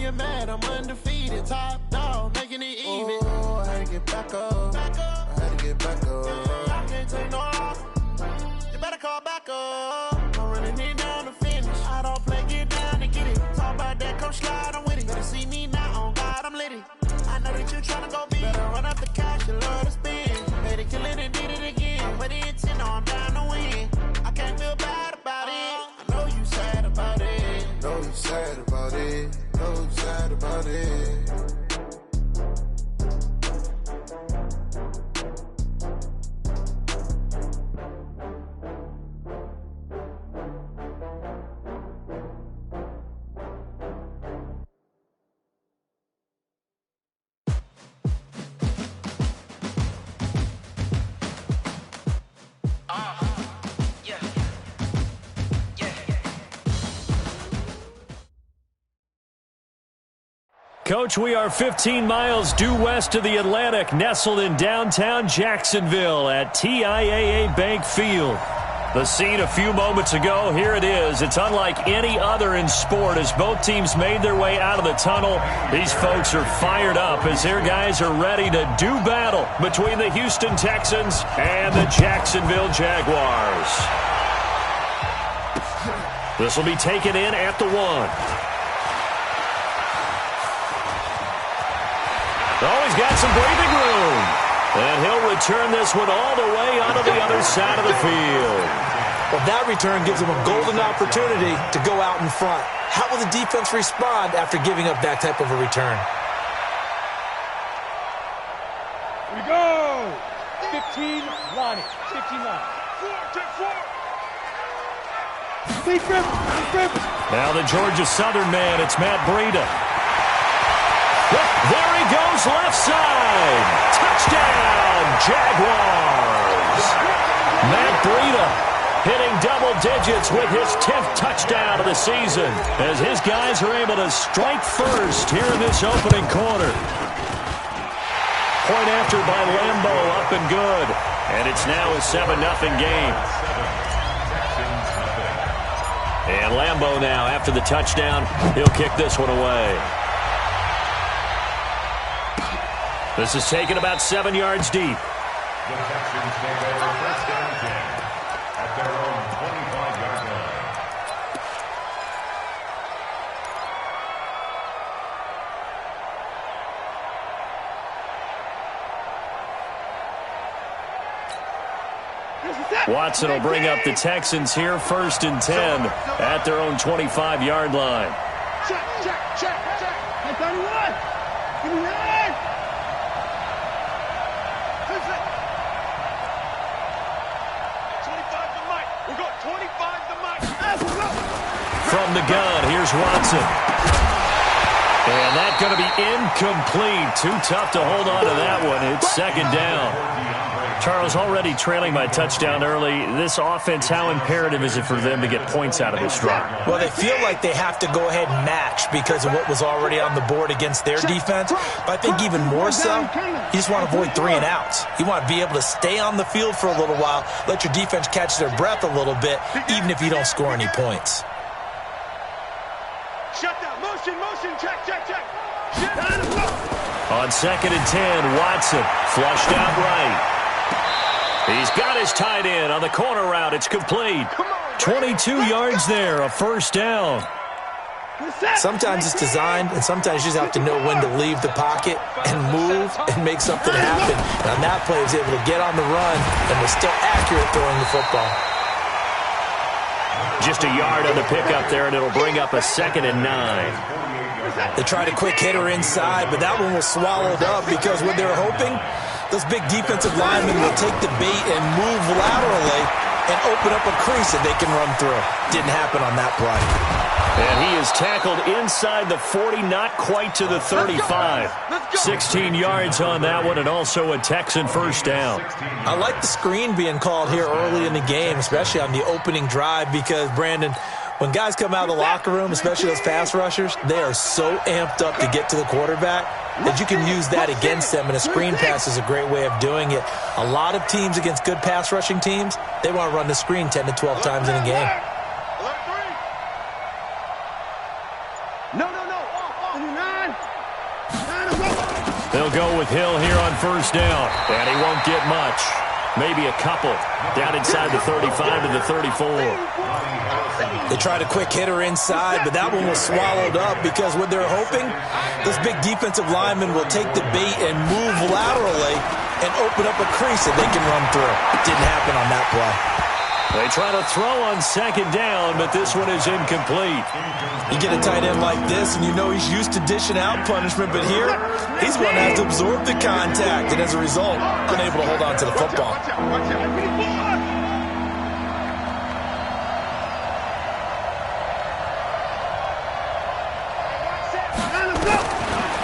you're mad, I'm undefeated. Top dog, making it even. Oh, I had to get back up. I had to get back up. I can't take no off. You better call back up. I'm running it down to finish. I don't play, get down to get it. Talk about that, come slide, I'm with it. Better see me now, on God, I'm litty. I know that you tryna go big. Better run up the cash, you love to spend. Better kill it and did it again. But the intent, no, I'm down to win. I can't feel bad about it. I know you sad about it. Know you sad about it. Know you sad about it. Coach, we are 15 miles due west of the Atlantic, nestled in downtown Jacksonville at TIAA Bank Field. The scene a few moments ago, here it is. It's unlike any other in sport as both teams made their way out of the tunnel. These folks are fired up as their guys are ready to do battle between the Houston Texans and the Jacksonville Jaguars. This will be taken in at the 1. Oh, he's got some breathing room. And he'll return this one all the way onto the other side of the field. Well, that return gives him a golden opportunity to go out in front. How will the defense respond after giving up that type of a return? Here we go. 15 line it. 15 line. 4, 10, 4. Now the Georgia Southern man, it's Matt Breida. There he goes, left side. Touchdown, Jaguars. Matt Breida hitting double digits with his 10th touchdown of the season as his guys are able to strike first here in this opening quarter. Point after by Lambo, up and good. And it's now a 7-0 game. And Lambo now, after the touchdown, he'll kick this one away. This is taken about 7 yards deep. The Texans take over first down 10 at their own 25-yard line. Watson will bring up the Texans here first and 10 at their own 25-yard line. Check, check, check, check. Hey, 31. Give me that. 25 to Mike. We got 25 to Mike. From the gun, here's Watson. And that's going to be incomplete. Too tough to hold on to that one. It's second down. Charles, already trailing by touchdown early. This offense, how imperative is it for them to get points out of this drive? Well, they feel like they have to go ahead and match because of what was already on the board against their defense. But I think even more so, you just want to avoid 3 and outs. You want to be able to stay on the field for a little while, let your defense catch their breath a little bit, even if you don't score any points. Shut down. Motion, motion. Check, check, check. On second and 10, Watson flushed out right. He's got his tight end on the corner route. It's complete. 22 yards there, a first down. Sometimes it's designed, and sometimes you just have to know when to leave the pocket and move and make something happen. And on that play, he was able to get on the run and was still accurate throwing the football. Just a yard on the pickup there, and it'll bring up a second and 9. They tried a quick hitter inside, but that one was swallowed up because what they were hoping, those big defensive linemen will take the bait and move laterally and open up a crease that they can run through. Didn't happen on that play. And he is tackled inside the 40, not quite to the 35. 16 yards on that one, and also a Texan first down. I like the screen being called here early in the game, especially on the opening drive, because, Brandon, when guys come out of the locker room, especially those pass rushers, they are so amped up to get to the quarterback that you can use that against them, and a screen pass is a great way of doing it. A lot of teams against good pass rushing teams, they want to run the screen 10 to 12 times in a game. No. They'll go with Hill here on first down. And he won't get much. Maybe a couple. Down inside the 35 to the 34. They tried a quick hitter inside, but that one was swallowed up because what they're hoping, this big defensive lineman will take the bait and move laterally and open up a crease that they can run through. Didn't happen on that play. They try to throw on second down, but this one is incomplete. You get a tight end like this, and you know he's used to dishing out punishment, but here, he's one that has to absorb the contact, and as a result, unable to hold on to the football.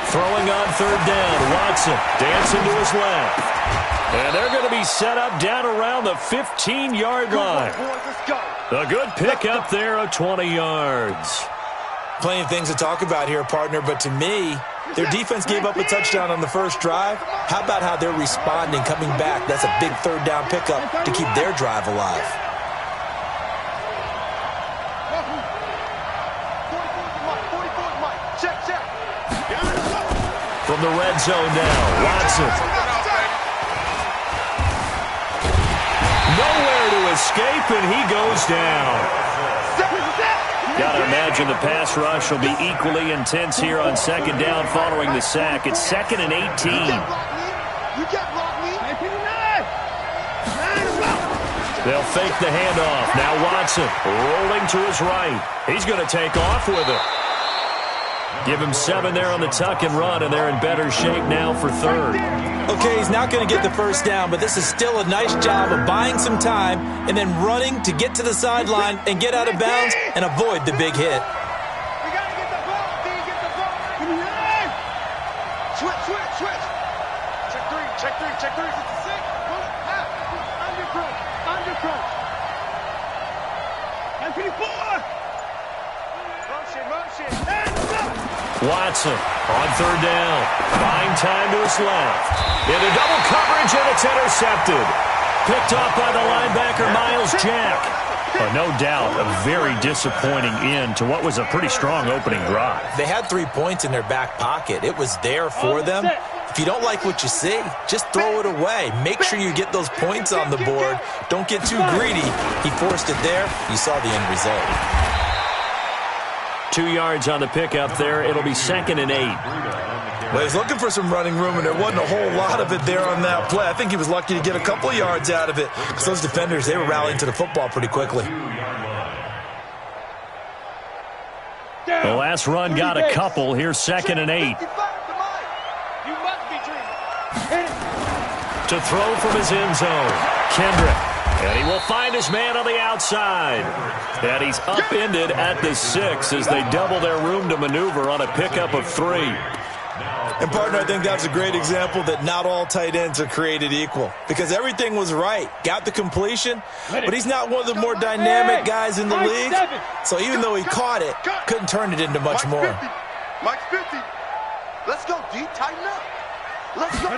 Throwing on third down, Watson dancing to his left. And they're going to be set up down around the 15-yard line. A good pick up there of 20 yards. Plenty of things to talk about here, partner, but to me, their defense gave up a touchdown on the first drive. How about how they're responding, coming back? That's a big third down pickup to keep their drive alive. From the red zone now, Watson. Nowhere to escape, and he goes down. Got to imagine the pass rush will be equally intense here on second down following the sack. It's 2nd and 18. They'll fake the handoff. Now Watson rolling to his right. He's going to take off with it. Give him 7 there on the tuck and run, and they're in better shape now for third. Okay, he's not going to get the first down, but this is still a nice job of buying some time and then running to get to the sideline and get out of bounds and avoid the big hit. Switch. Check three. It's a 6. Under crunch. And 54. Motion. Watson on third down. Buying time to his left. Into double coverage, and it's intercepted. Picked off by the linebacker, Miles Jack. No doubt a very disappointing end to what was a pretty strong opening drive. They had 3 points in their back pocket. It was there for them. If you don't like what you see, just throw it away. Make sure you get those points on the board. Don't get too greedy. He forced it there. You saw the end result. 2 yards on the pickup there. It'll be 2nd and 8. Well, he's looking for some running room, and there wasn't a whole lot of it there on that play. I think he was lucky to get a couple yards out of it because those defenders, they were rallying to the football pretty quickly. The last run got a couple. Here's 2nd and 8. To throw from his end zone, Kendrick. And he will find his man on the outside. And he's upended at the 6 as they double their room to maneuver on a pickup of 3. And, partner, I think that's a great example that not all tight ends are created equal because everything was right. Got the completion, but he's not one of the more dynamic guys in the league. So even though he caught it, couldn't turn it into much more. Mike's 50. Let's go, D. Tighten up. Let's go.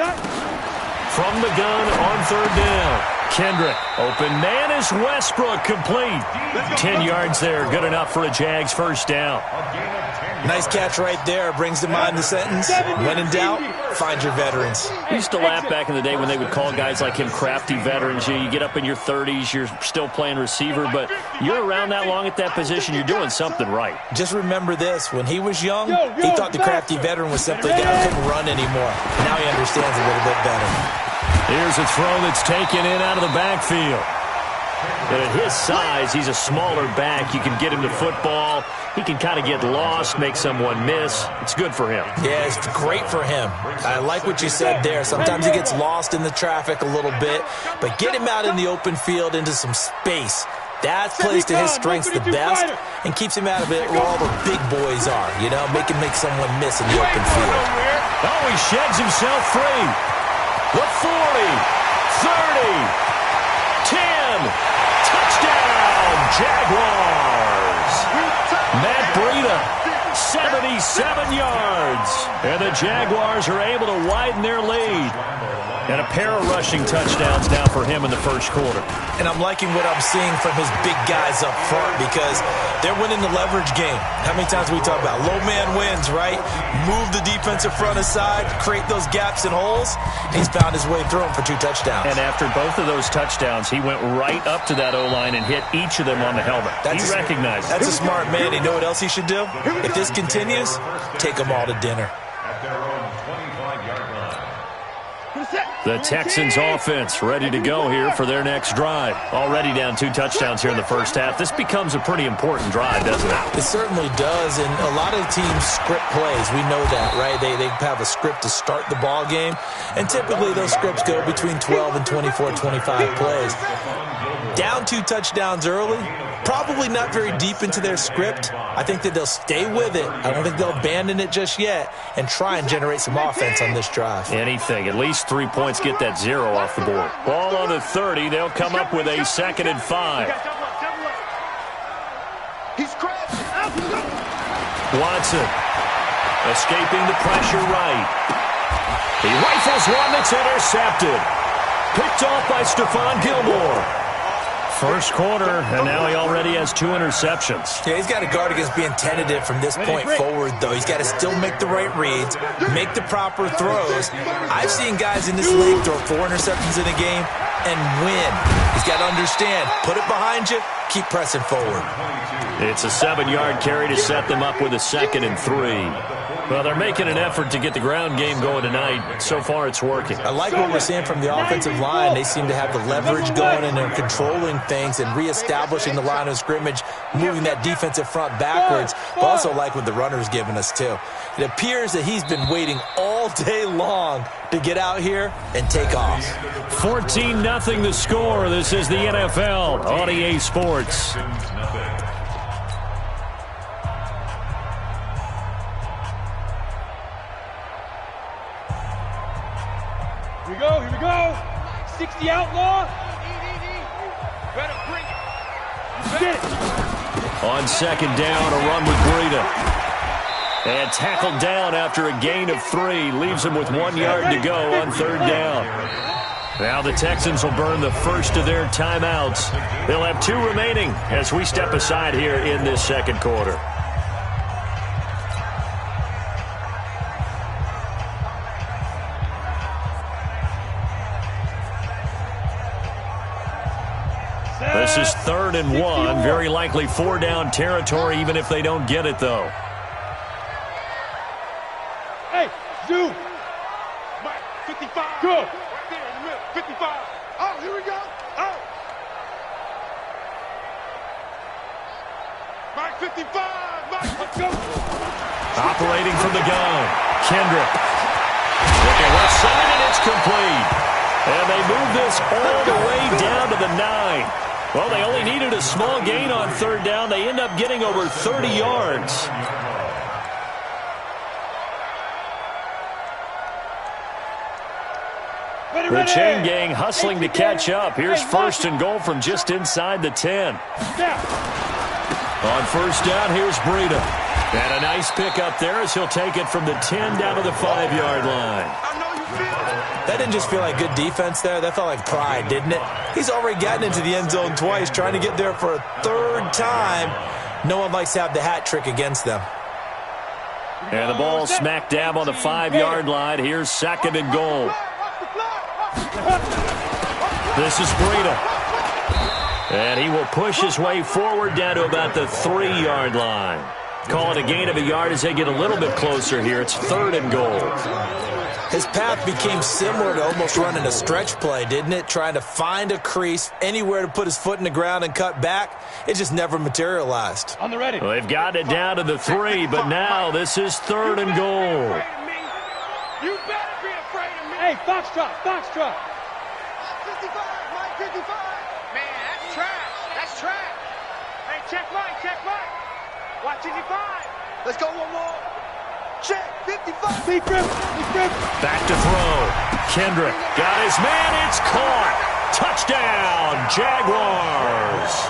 From the gun on third down, Kendrick. Open man is Westbrook, complete. 10 yards there, good enough for a Jags first down. Nice catch right there. Brings to mind the sentence, when in doubt, find your veterans. I used to laugh back in the day when they would call guys like him crafty veterans. You get up in your 30s, you're still playing receiver, but you're around that long at that position, you're doing something right. Just remember this. When he was young, he thought the crafty veteran was simply a guy who couldn't run anymore. Now he understands a little bit better. Here's a throw that's taken in out of the backfield. And at his size, he's a smaller back. You can get him to football. He can kind of get lost, make someone miss. It's good for him. Yeah, it's great for him. I like what you said there. Sometimes he gets lost in the traffic a little bit, but get him out in the open field into some space. That plays to his strengths the best and keeps him out of it where all the big boys are, you know, make someone miss in the open field. Oh, he sheds himself free. The 40, 30, 10, touchdown, Jaguars. Matt Breida, 77 yards. And the Jaguars are able to widen their lead. And a pair of rushing touchdowns now for him in the first quarter. And I'm liking what I'm seeing from his big guys up front because they're winning the leverage game. How many times we talk about low man wins, right? Move the defensive front aside, create those gaps and holes. He's found his way through them for 2 touchdowns. And after both of those touchdowns, he went right up to that O-line and hit each of them on the helmet. He recognized it. That's a smart man. You know what else he should do? If this continues, take them all to dinner. At their own 25-yard line. The Texans offense ready to go here for their next drive. Already down 2 touchdowns here in the first half. This becomes a pretty important drive, doesn't it? It certainly does, and a lot of teams script plays. We know that, right? They have a script to start the ball game, and typically those scripts go between 12 and 24, 25 plays. Down 2 touchdowns early, probably not very deep into their script. I think that they'll stay with it. I don't think they'll abandon it just yet and try and generate some offense on this drive. Anything. At least 3 points, get that 0 off the board. Ball on the 30. They'll come up with a 2nd and 5. Watson escaping the pressure right. He rifles one that's intercepted. Picked off by Stephon Gilmore. First quarter, and now he already has 2 interceptions. Yeah, he's got to guard against being tentative from this point forward, though. He's got to still make the right reads, make the proper throws. I've seen guys in this league throw 4 interceptions in a game and win. He's got to understand, put it behind you, keep pressing forward. It's a 7-yard carry to set them up with a 2nd and 3. Well, they're making an effort to get the ground game going tonight. So far, it's working. I like what we're seeing from the offensive line. They seem to have the leverage going, and they're controlling things and reestablishing the line of scrimmage, moving that defensive front backwards. But also like what the runner's giving us, too. It appears that he's been waiting all day long to get out here and take off. 14-0 the score. This is the NFL on EA Sports. Here we go. 60 outlaw. Better bring it. You get it. On 2nd down, a run with Breida. And tackled down after a gain of 3. Leaves him with 1 yard to go on 3rd down. Now the Texans will burn the first of their timeouts. They'll have 2 remaining as we step aside here in this 2nd quarter. This is 3rd and 1. Very likely 4-down territory, even if they don't get it, though. Hey, Zoo. 55. Good. 55. Oh, here we go. Oh. Mike 55. Mike, let's go. Operating from the gun. Kendrick. Looking left side, and it's complete. And they move this all the way down to the 9. Well, they only needed a small gain on 3rd down. They end up getting over 30 yards. The chain gang hustling to catch up. Here's 1st and goal from just inside the 10. On 1st down, here's Breida. And a nice pick up there as he'll take it from the 10 down to the 5-yard line. That didn't just feel like good defense there. That felt like pride, didn't it? He's already gotten into the end zone twice, trying to get there for a 3rd time. No one likes to have the hat trick against them. And the ball smack dab on the 5-yard line. Here's 2nd and goal. This is Breida. And he will push his way forward down to about the 3-yard line. Call it a gain of a yard as they get a little bit closer here. It's 3rd and goal. His path became similar to almost running a stretch play, didn't it? Trying to find a crease, anywhere to put his foot in the ground and cut back. It just never materialized. On the ready. Well, they've got it down to the 3, but now this is 3rd and goal. You better be afraid of me. Hey, Foxtrot, Foxtrot. 55, Mike 55. Man, that's trash. That's trash. Hey, check Mike. Watch 55. Let's go one more. Check, 55. Deep grip. Back to throw. Kendrick got his man. It's caught. Touchdown, Jaguars.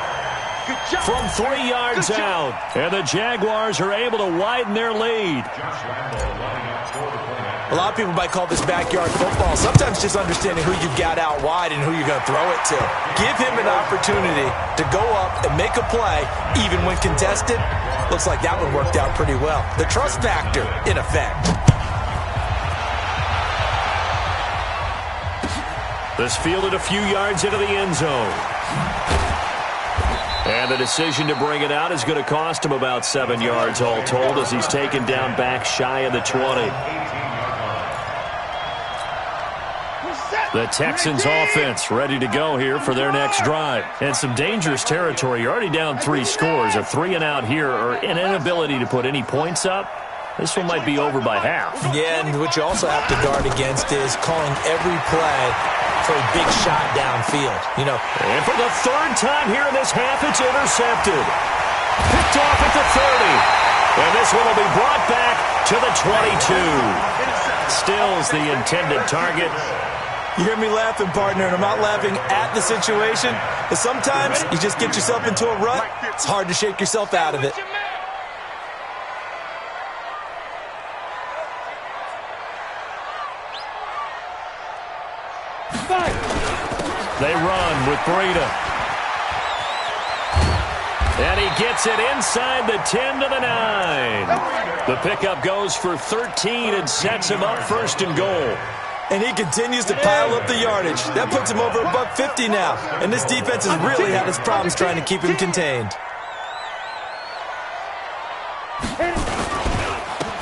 from 3 yards out. And the Jaguars are able to widen their lead. A lot of people might call this backyard football. Sometimes just understanding who you've got out wide and who you're going to throw it to. Give him an opportunity to go up and make a play, even when contested. Looks like that one worked out pretty well. The trust factor, in effect. This fielded a few yards into the end zone. And the decision to bring it out is going to cost him about 7 yards all told as he's taken down back shy of the 20. The Texans offense ready to go here for their next drive. And some dangerous territory. You're already down 3 scores. A 3 and out here or an inability to put any points up. This one might be over by half. Yeah, and what you also have to guard against is calling every play for a big shot downfield. You know. And for the 3rd time here in this half, it's intercepted. Picked off at the 30. And this one will be brought back to the 22. Stills the intended target. You hear me laughing, partner, and I'm not laughing at the situation. But sometimes you just get yourself into a rut. It's hard to shake yourself out of it. They run with Breida. And he gets it inside the 10 to the 9. The pickup goes for 13 and sets him up 1st and goal. And he continues to pile up the yardage. That puts him over $150 now. And this defense has really had its problems trying to keep him contained.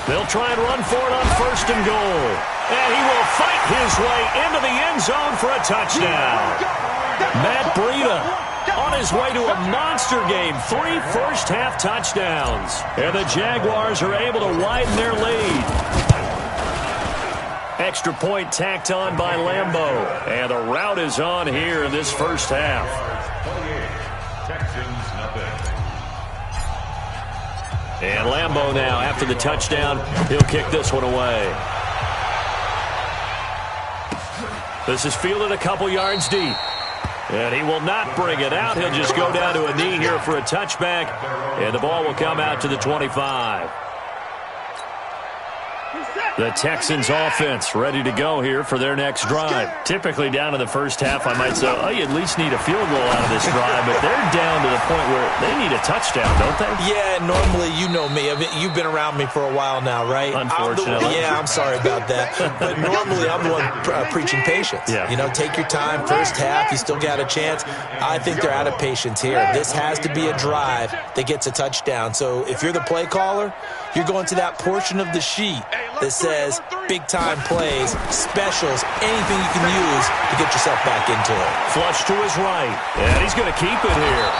They'll try and run for it on 1st and goal. And he will fight his way into the end zone for a touchdown. Matt Breida on his way to a monster game. 3 first-half touchdowns. And the Jaguars are able to widen their lead. Extra point tacked on by Lambeau. And the route is on here in this first half. And Lambeau now, after the touchdown, he'll kick this one away. This is fielded a couple yards deep. And he will not bring it out. He'll just go down to a knee here for a touchback. And the ball will come out to the 25. The Texans offense ready to go here for their next drive. Typically down in the first half, I might say, oh, you at least need a field goal out of this drive. But they're down to the point where they need a touchdown, don't they? Yeah, normally, you know me. You've been around me for a while now, right? Unfortunately. I'm sorry about that. But normally, I'm the one preaching patience. Yeah. You know, take your time. First half, you still got a chance. I think they're out of patience here. This has to be a drive that gets a touchdown. So if you're the play caller, you're going to that portion of the sheet that says big-time plays, specials, anything you can use to get yourself back into it. Flush to his right, and he's going to keep it here.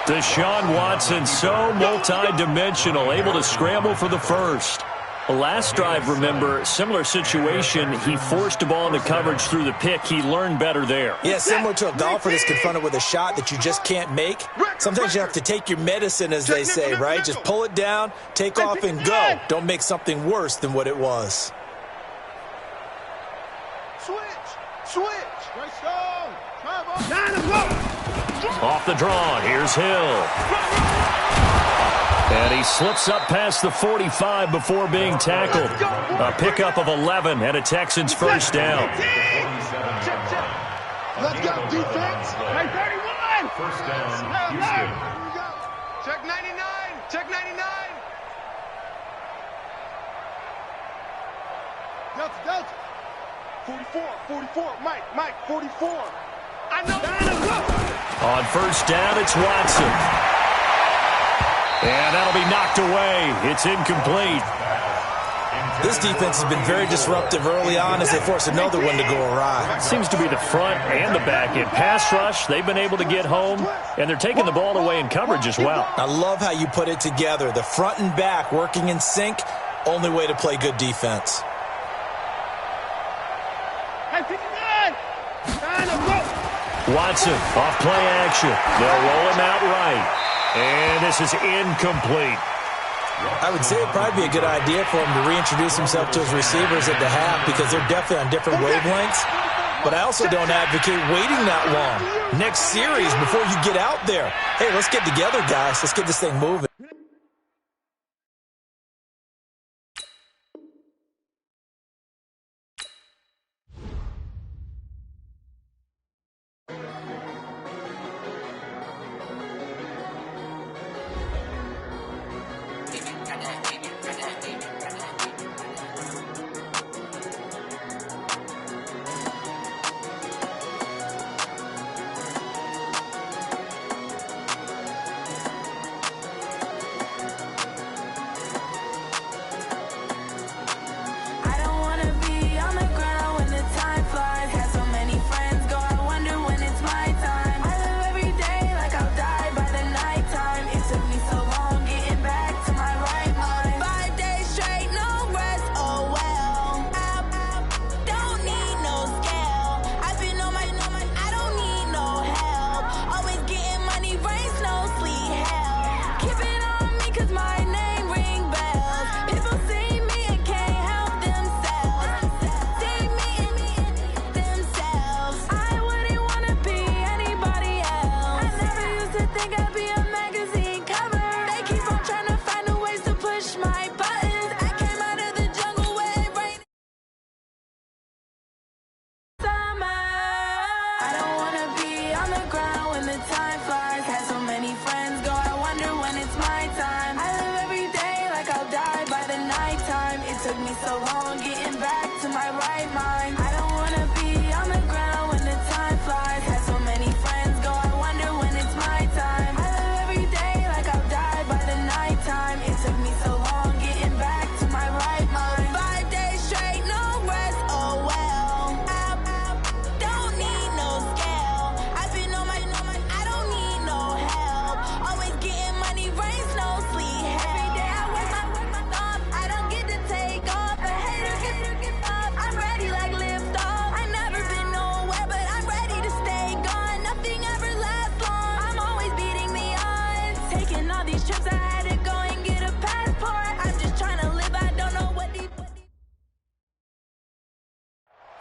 Deshaun Watson, so multi-dimensional, able to scramble for the first. Last drive, remember, similar situation. He forced the ball into coverage through the pick. He learned better there. Yeah, similar to a golfer that's confronted with a shot that you just can't make. Sometimes you have to take your medicine, as they say, right? Just pull it down, take off, and go. Don't make something worse than what it was. Switch. Off the draw, here's Hill. And he slips up past the 45 before being tackled. A pickup of 11 and a Texans first down. Let's go, defense. Hey, 31. First down, Houston. Check 99. Check 99. Delta. 44. Mike, 44. I know. On first down, it's Watson. And that'll be knocked away. It's incomplete. This defense has been very disruptive early on as they force another one to go awry. Seems to be the front and the back end. Pass rush, they've been able to get home, and they're taking the ball away in coverage as well. I love how you put it together. The front and back working in sync, only way to play good defense. Watson off play action. They'll roll him out right. And this is incomplete. I would say it'd probably be a good idea for him to reintroduce himself to his receivers at the half because they're definitely on different wavelengths. but I also don't advocate waiting that long. Next series before you get out there. Hey, let's get together, guys. Let's get this thing moving.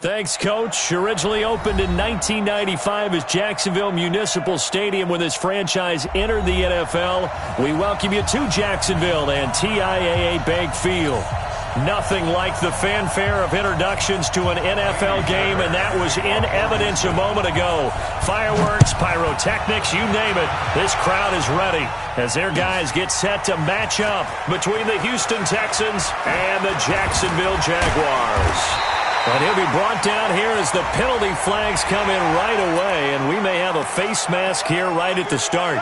Thanks, Coach. Originally opened in 1995 as Jacksonville Municipal Stadium when this franchise entered the NFL. We welcome you to Jacksonville and TIAA Bank Field. Nothing like the fanfare of introductions to an NFL game, and that was in evidence a moment ago. Fireworks, pyrotechnics, you name it. This crowd is ready as their guys get set to match up between the Houston Texans and the Jacksonville Jaguars. And he'll be brought down here as the penalty flags come in right away, and we may have a face mask here right at the start.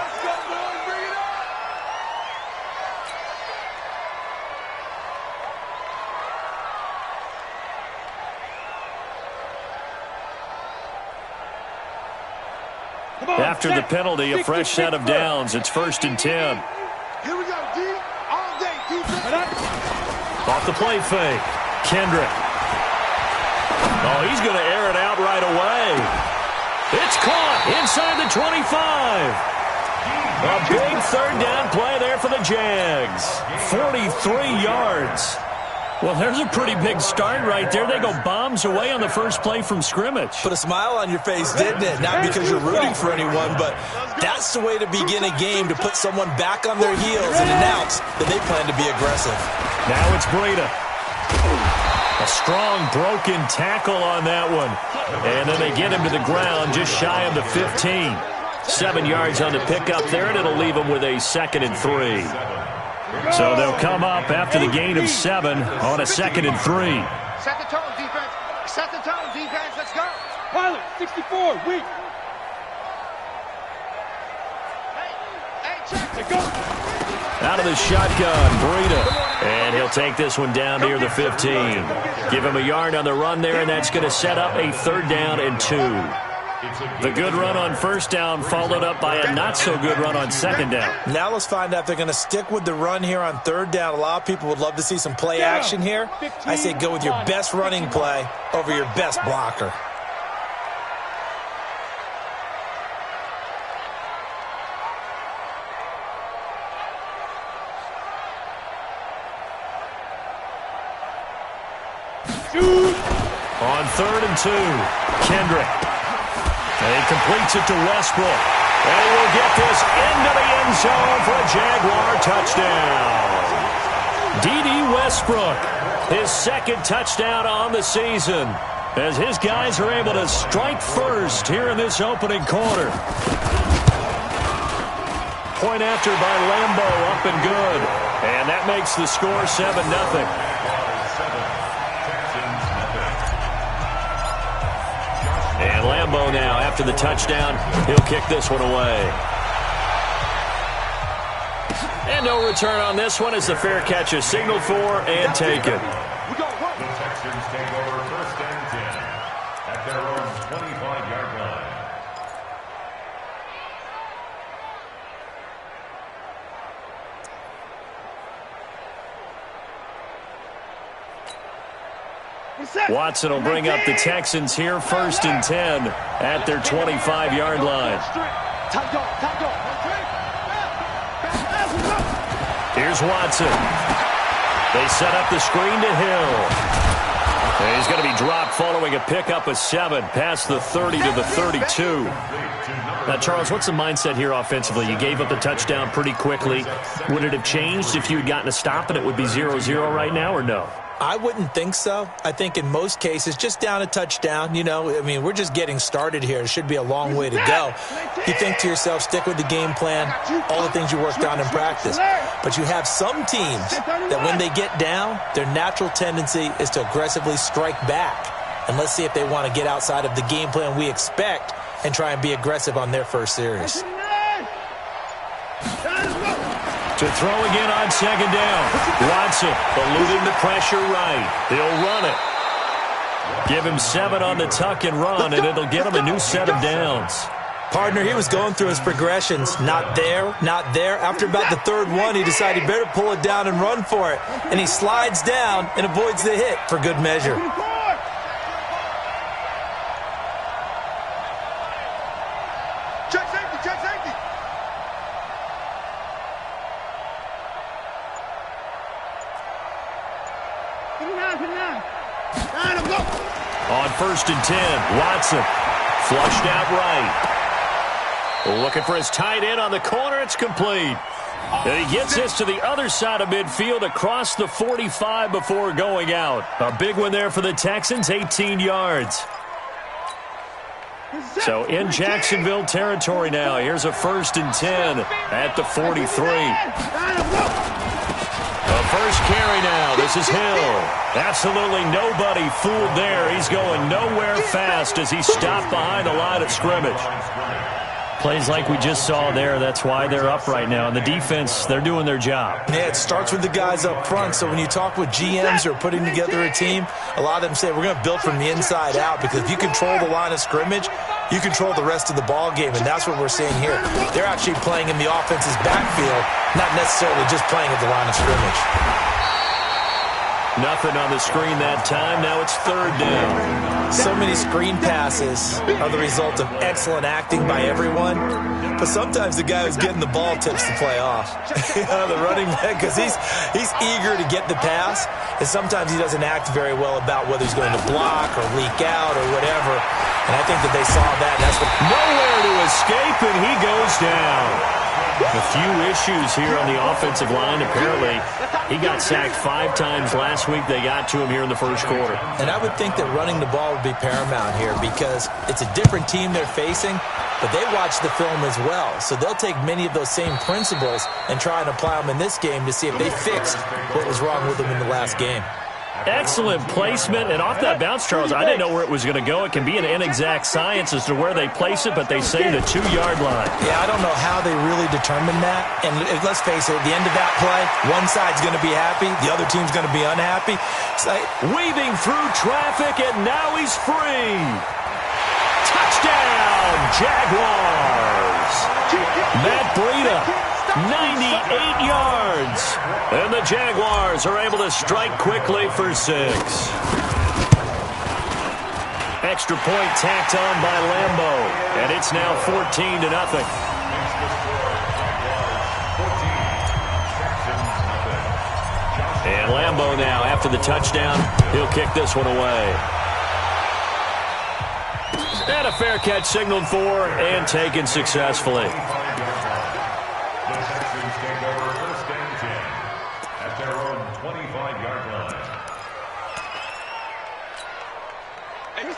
After the penalty, a fresh set of downs. It's 1st and 10. Here we go, D. All day, defense. Off the play fake. Kendrick. Oh, he's going to air it out right away. It's caught inside the 25. A big 3rd down play there for the Jags. 43 yards. Well, there's a pretty big start right there. They go bombs away on the first play from scrimmage. Put a smile on your face, didn't it? Not because you're rooting for anyone, but that's the way to begin a game, to put someone back on their heels and announce that they plan to be aggressive. Now it's Breida. A strong broken tackle on that one. And then they get him to the ground just shy of the 15. 7 yards on the pickup there, and it'll leave him with a 2nd and 3. So they'll come up after the gain of 7 on a 2nd and 3. Set the tone, defense. Set the tone, defense. Let's go. Pilot, 64, weak. Hey, check. Go. Out of the shotgun, Breida. And he'll take this one down near the 15. Give him a yard on the run there, and that's going to set up a 3rd down and 2. The good run on 1st down followed up by a not-so-good run on 2nd down. Now let's find out if they're going to stick with the run here on 3rd down. A lot of people would love to see some play action here. I say go with your best running play over your best blocker. On 3rd and 2, Kendrick. And he completes it to Westbrook. And he will get this into the end zone for a Jaguar touchdown. D.D. Westbrook, his 2nd touchdown on the season, as his guys are able to strike first here in this opening quarter. Point after by Lambo, up and good. And that makes the score 7-0. And Lambo now, after the touchdown, he'll kick this one away. And no return on this one as the fair catch is signaled for and taken. The Texans take over 1st and 10 at their own 25-yard line. Watson will bring up the Texans here 1st and 10 at their 25-yard line. Here's Watson. They set up the screen to Hill. And he's going to be dropped following a pickup of 7 past the 30 to the 32. Now, Charles, what's the mindset here offensively? You gave up the touchdown pretty quickly. Would it have changed if you had gotten a stop and it would be 0-0 right now, or no? I wouldn't think so. I think in most cases, just down a touchdown, we're just getting started here. It should be a long way to go. You think to yourself, stick with the game plan, all the things you worked on in practice. But you have some teams that when they get down, their natural tendency is to aggressively strike back. And let's see if they want to get outside of the game plan we expect and try and be aggressive on their first series. To throw again on 2nd down. Watson eluding the pressure right. He'll run it. Give him 7 on the tuck and run, and it'll get him a new set of downs. Partner, he was going through his progressions. Not there, not there. After about the 3rd one, he decided he better pull it down and run for it. And he slides down and avoids the hit for good measure. Check safety, check safety. On 1st and 10, Watson flushed out right. Looking for his tight end on the corner. It's complete. And he gets this to the other side of midfield across the 45 before going out. A big one there for the Texans, 18 yards. So in Jacksonville territory now. Here's a 1st and 10 at the 43. First carry now. This is Hill. Absolutely nobody fooled there. He's going nowhere fast as he stopped behind the line of scrimmage. Plays like we just saw there. That's why they're up right now. And the defense, they're doing their job. Yeah, it starts with the guys up front. So when you talk with GMs who are putting together a team, a lot of them say we're going to build from the inside out, because if you control the line of scrimmage, you control the rest of the ball game, and that's what we're seeing here. They're actually playing in the offense's backfield, not necessarily just playing at the line of scrimmage. Nothing on the screen that time. Now it's 3rd down. So many screen passes are the result of excellent acting by everyone. But sometimes the guy who's getting the ball tips the play off. The running back, because he's eager to get the pass. And sometimes he doesn't act very well about whether he's going to block or leak out or whatever. And I think that they saw that. And that's what... Nowhere to escape, and he goes down. A few issues here on the offensive line. Apparently, he got sacked 5 times last week. They got to him here in the first quarter. And I would think that running the ball would be paramount here, because it's a different team they're facing, but they watch the film as well. So they'll take many of those same principles and try and apply them in this game to see if they fixed what was wrong with them in the last game. Excellent placement, and off that bounce, Charles, I didn't know where it was going to go. It can be an inexact science as to where they place it, but they say the 2-yard line. Yeah, I don't know how they really determined that. And let's face it, at the end of that play, one side's going to be happy, the other team's going to be unhappy. Weaving through traffic, and now he's free. Touchdown, Jaguars. Matt Breida. 98 yards. And the Jaguars are able to strike quickly for 6. Extra point tacked on by Lambo. And it's now 14-0. And Lambo now, after the touchdown, he'll kick this one away. And a fair catch signaled for and taken successfully. The Texans take over first and 10 at their own 25-yard line.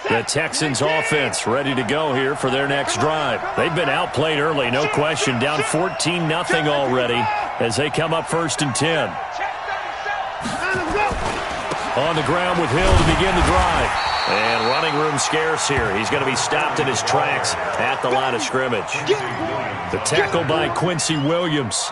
The Texans offense ready to go here for their next drive. They've been outplayed early, no question, down 14-0 already as they come up first and 10. On the ground with Hill to begin the drive. And running room scarce here. He's going to be stopped in his tracks at the line of scrimmage. The tackle by Quincy Williams.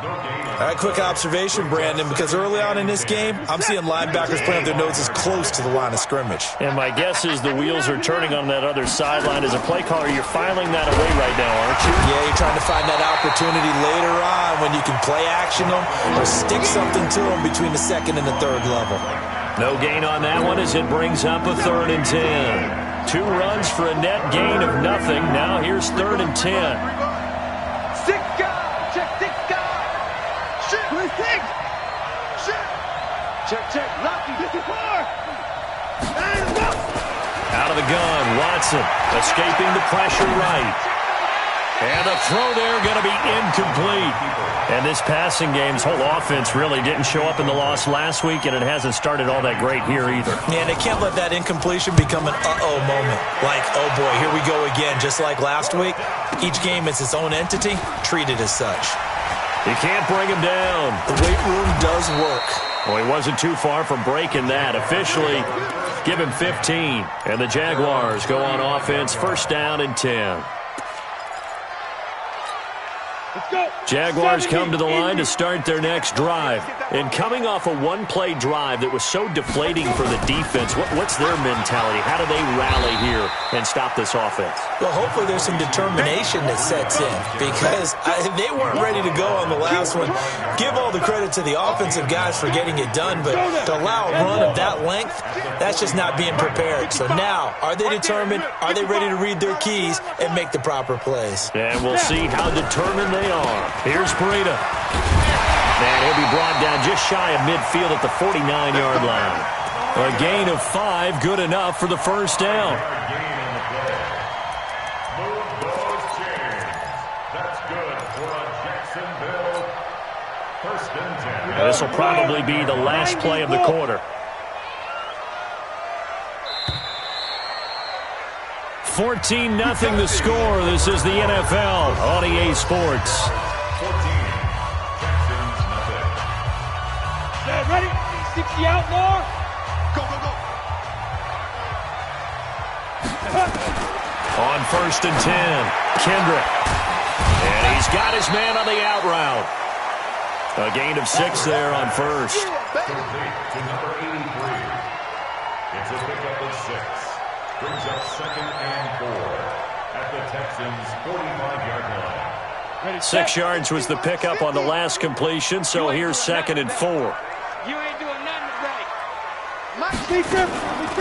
A quick observation, Brandon, because early on in this game, I'm seeing linebackers playing their noses close to the line of scrimmage. And my guess is the wheels are turning on that other sideline. As a play caller, you're filing that away right now, aren't you? Yeah, you're trying to find that opportunity later on when you can play action them or stick something to them between the second and the third level. No gain on that one as it brings up a 3rd and 10. 2 runs for a net gain of nothing. Now here's 3rd and 10. Check. Rocky, 54. Out of the gun, Watson escaping the pressure right. And the throw there going to be incomplete. And this passing game's whole offense really didn't show up in the loss last week, and it hasn't started all that great here either. Yeah, they can't let that incompletion become an uh-oh moment. Like, oh boy, here we go again, just like last week. Each game is its own entity, treated as such. You can't bring him down. The weight room does work. Well, he wasn't too far from breaking that. Officially, give him 15. And the Jaguars go on offense, first down and 10. Jaguars come to the line to start their next drive. And coming off a one-play drive that was so deflating for the defense, what's their mentality? How do they rally here and stop this offense? Well, hopefully there's some determination that sets in because they weren't ready to go on the last one. Give all the credit to the offensive guys for getting it done, but to allow a run of that length, that's just not being prepared. So now, are they determined? Are they ready to read their keys and make the proper plays? And we'll see how determined they are. Here's Breida. And he'll be brought down just shy of midfield at the 49-yard line. A gain of 5, good enough for the first down. That's good for a Jacksonville first and 10. This will probably be the last play of the quarter. 14-0 the score. This is the NFL on EA Sports. 14. Texans nothing. Ready? 60 out more. Go. On first and 10, Kendrick. And he's got his man on the out route. A gain of 6 there on first. Complete to number 83. It's a pickup of 6. Brings up 2nd and 4 at the Texans' 45-yard line. 6 yards was the pickup on the last completion, so here's 2nd and 4. You ain't doing nothing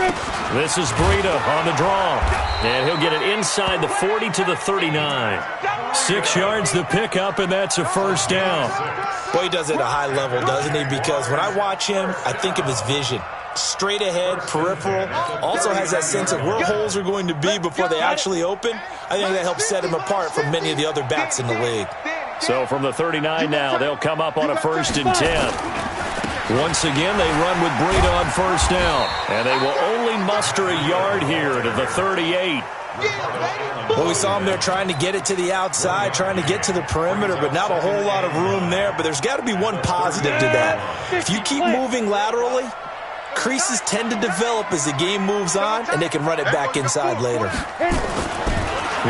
right. This is Breida on the draw. And he'll get it inside the 40 to the 39. 6 yards the pickup, and that's a first down. Boy, he does it at a high level, doesn't he? Because when I watch him, I think of his vision. Straight ahead, peripheral, also has that sense of where holes are going to be before they actually open. I think that helps set him apart from many of the other backs in the league. So from the 39 now, they'll come up on a first and 10. Once again, they run with Breida on first down. And they will only muster a yard here to the 38. Well, we saw him there trying to get it to the outside, trying to get to the perimeter, but not a whole lot of room there. But there's got to be one positive to that. If you keep moving laterally, creases tend to develop as the game moves on, and they can run it back inside later.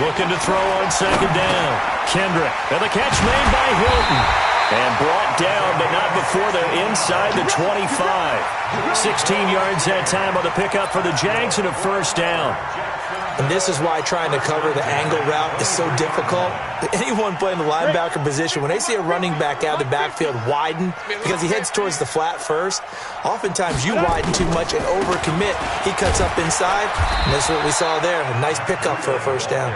Looking to throw on second down. Kendrick, and the catch made by Hilton. And brought down, but not before they're inside the 25. 16 yards that time on the pickup for the Jags and a first down. And this is why trying to cover the angle route is so difficult. Anyone playing the linebacker position, when they see a running back out of the backfield widen because he heads towards the flat first, oftentimes you widen too much and overcommit. He cuts up inside, and that's what we saw there. A nice pickup for a first down.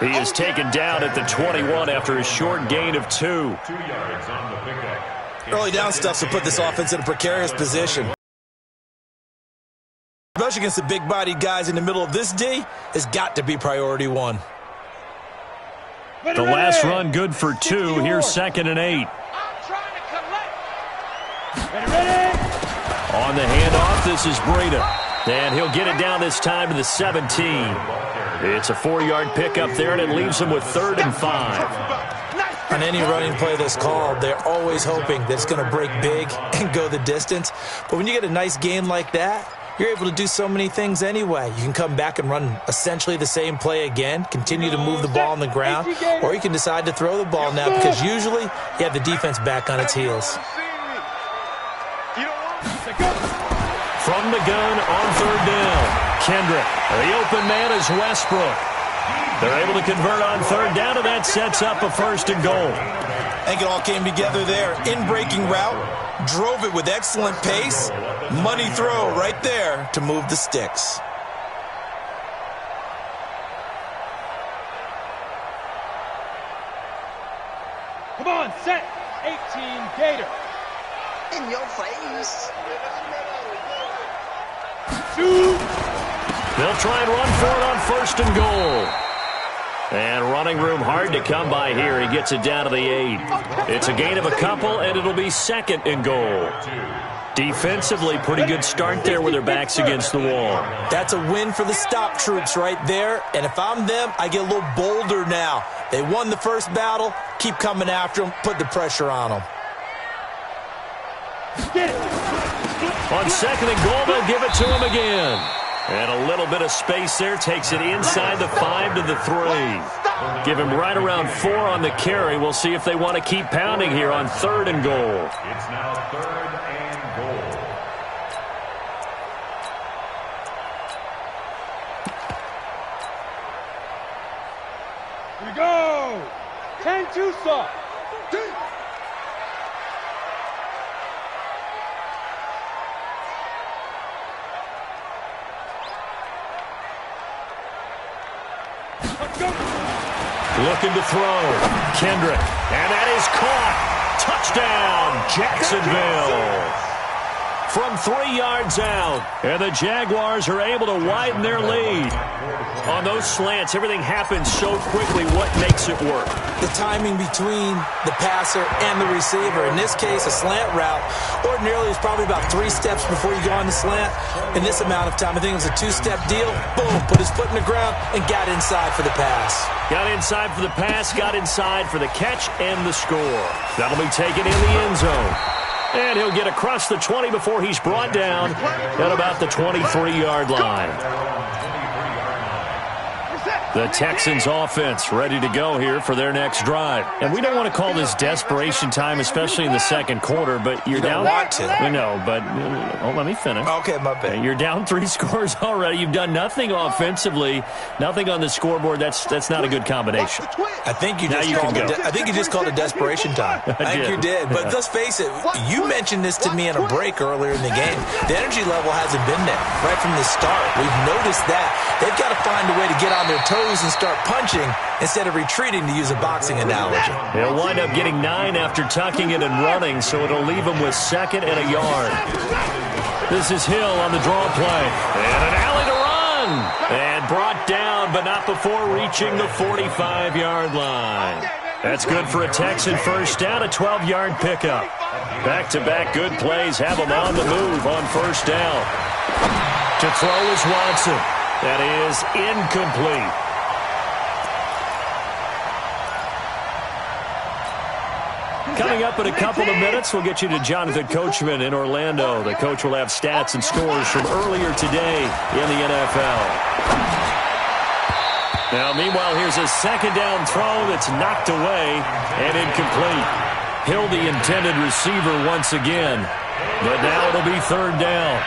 He is taken down at the 21 after a short gain of 2. 2 yards on the pickup. Early down stuff to put this offense in a precarious position. Especially against the big-bodied guys in the middle of this D, has got to be priority one. The last run good for 2. Here's 2nd and 8. On the handoff, this is Breida. And he'll get it down this time to the 17. It's a 4-yard pickup there, and it leaves him with 3rd and 5. On any running play that's called, they're always hoping that it's going to break big and go the distance. But when you get a nice gain like that, you're able to do so many things anyway. You can come back and run essentially the same play again, continue to move the ball on the ground, or you can decide to throw the ball now because usually you have the defense back on its heels. From the gun on 3rd down, Kendrick. The open man is Westbrook. They're able to convert on 3rd down, and that sets up a 1st and goal. I think it all came together there. In-breaking route, drove it with excellent pace. Money throw right there to move the sticks. Come on, set. 18 Gator. In your face. Shoot. They'll try and run for it on 1st and goal. And running room hard to come by here. He gets it down to the 8. It's a gain of a couple, and it'll be 2nd and goal. Defensively, pretty good start there with their backs against the wall. That's a win for the stop troops right there. And if I'm them, I get a little bolder now. They won the first battle. Keep coming after them. Put the pressure on them. On 2nd and goal, they'll give it to him again. And a little bit of space there. Takes it inside the 5 to the 3. Give him right around 4 on the carry. We'll see if they want to keep pounding here on 3rd and goal. It's now 3rd and goal. Here we go. 10 Tucson. Looking to throw. Kendrick. And that is caught. Touchdown, Jacksonville. From 3 yards out. And the Jaguars are able to widen their lead. On those slants, everything happens so quickly. What makes it work? The timing between the passer and the receiver. In this case, a slant route. Ordinarily, it's probably about 3 steps before you go on the slant. In this amount of time, I think it was a 2-step deal. Boom, put his foot in the ground and got inside for the pass. Got inside for the pass, got inside for the catch and the score. That'll be taken in the end zone. And he'll get across the 20 before he's brought down at about the 23-yard line. The Texans offense ready to go here for their next drive. And we don't want to call this desperation time, especially in the second quarter, but you're down. You don't want to. We know, but let me finish. Okay, my bad. You're down 3 scores already. You've done nothing offensively, nothing on the scoreboard. That's not a good combination. I think you just called it desperation time. I think you did. But let's face it, you mentioned this to me in a break earlier in the game. The energy level hasn't been there right from the start. We've noticed that. They've got to find a way to get on their toes and start punching instead of retreating, to use a boxing analogy. They'll wind up getting 9 after tucking it and running, so it'll leave them with 2nd and a yard. This is Hill on the draw play. And an alley to run. And brought down, but not before reaching the 45-yard line. That's good for a Texan first down, a 12-yard pickup. Back-to-back good plays have them on the move on first down. To throw is Watson. That is incomplete. Coming up in a couple of minutes, we'll get you to Jonathan Coachman in Orlando. The coach will have stats and scores from earlier today in the NFL. Now, meanwhile, here's a second down throw that's knocked away and incomplete. Hill, the intended receiver once again. But now it'll be 3rd down.